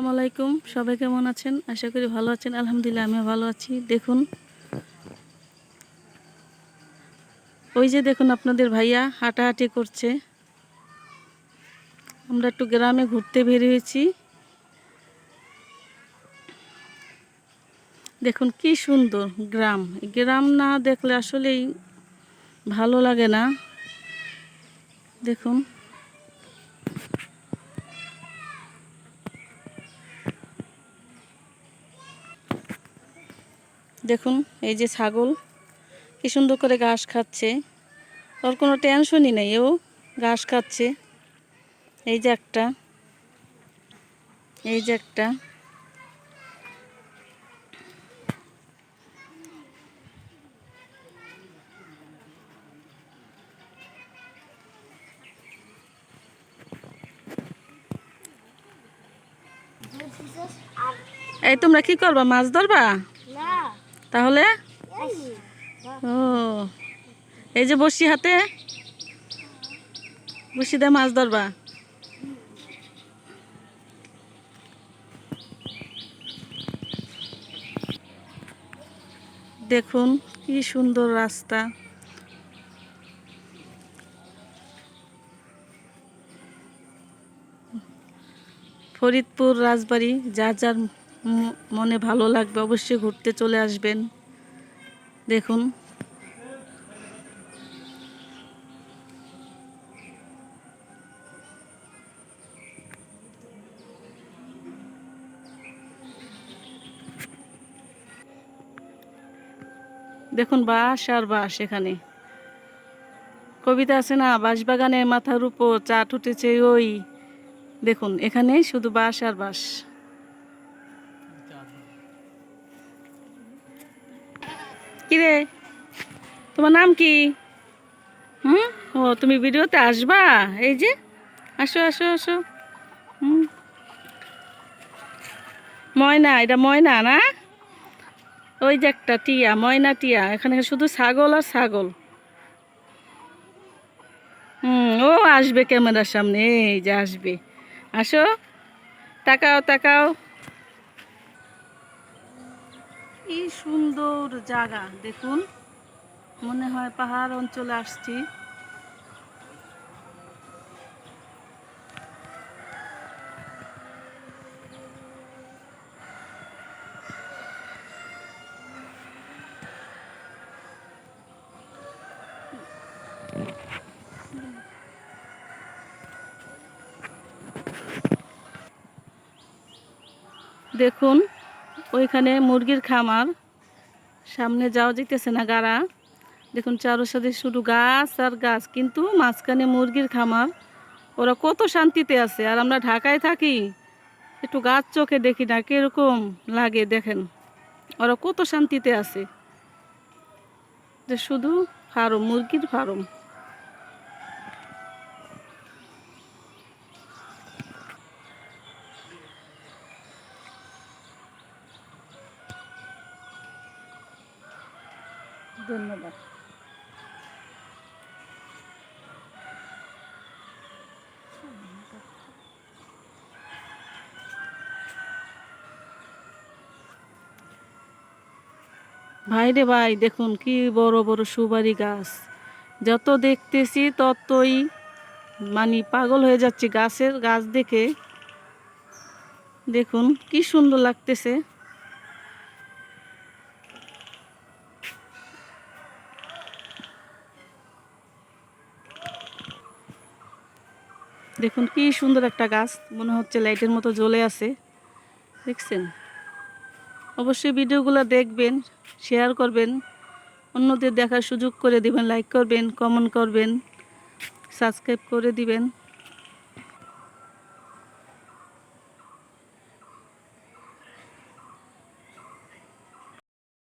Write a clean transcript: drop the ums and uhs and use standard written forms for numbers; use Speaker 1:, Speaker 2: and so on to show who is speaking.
Speaker 1: আসসালামু আলাইকুম, সবাই কেমন আছেন? আশা করি ভালো আছেন। আলহামদুলিল্লাহ আমিও ভালো আছি। দেখুন, ওই যে দেখুন আপনাদের ভাইয়া হাঁটাহাঁটি করছে। আমরা একটু গ্রামে ঘুরতে বের হয়েছি। দেখুন কি সুন্দর গ্রাম। গ্রাম না দেখলে আসলেই ভালো লাগে না। দেখুন, দেখুন এই যে ছাগল কি সুন্দর করে ঘাস খাচ্ছে। ওর কোনো টেনশনই নেই, ও ঘাস খাচ্ছে। এই যে একটা, এই যে একটা। এই তোমরা কি করবা? মাছ ধরবা? তাহলে ও, এই যে বসি হাতে, বসি দিয়ে মাছ ধরবা। দেখুন কি সুন্দর রাস্তা। ফরিদপুর, রাজবাড়ি, যার যার মনে ভালো লাগবে অবশ্যই ঘুরতে চলে আসবেন। দেখুন, দেখুন বাঁশ আর বাঁশ। এখানে কবিতা আছে না, বাঁশবাগানের মাথার উপর চাট উঠেছে ওই। দেখুন এখানে শুধু বাঁশ আর বাঁশ। কিরে, তোমার নাম কি? হুম, ও তুমি ভিডিওতে আসবা? এই যে আসো আসো আসো। হুম, ময়না, এটা ময়না না? ওই যে একটা টিয়া, ময়না টিয়া। এখানে শুধু ছাগল আর ছাগল। ও আসবে ক্যামেরার সামনে, এই যে আসবে। আসো, তাকাও তাকাও। কি সুন্দর জায়গা দেখুন, মনে হয় পাহাড় অঞ্চলে আসছি। দেখুন ওইখানে মুরগির খামার, সামনে যাওয়া যেতেছে না গাড়া। দেখুন চারোসাথে শুধু গাছ আর গাছ, কিন্তু মাঝখানে মুরগির খামার। ওরা কত শান্তিতে আছে, আর আমরা ঢাকায় থাকি, একটু গাছ চোখে দেখি না, কিরকম লাগে দেখেন। ওরা কত শান্তিতে আছে, যে শুধু ফার্ম, মুরগির ফার্ম। ধন্যবাদ। ভাই রে ভাই, দেখুন কি বড় বড় সুপারি গাছ। যত দেখতেছি ততই মানে পাগল হয়ে যাচ্ছি গাছের গাছ দেখে। দেখুন কি সুন্দর লাগতেছে। দেখুন কি সুন্দর একটা গাছ, মনে হচ্ছে লাইটের মতো জ্বলে আছে। দেখছেন? অবশ্যই ভিডিওগুলো দেখবেন, শেয়ার করবেন, অন্যদের দেখার সুযোগ করে দিবেন, লাইক করবেন, কমেন্ট করবেন, সাবস্ক্রাইব করে দিবেন।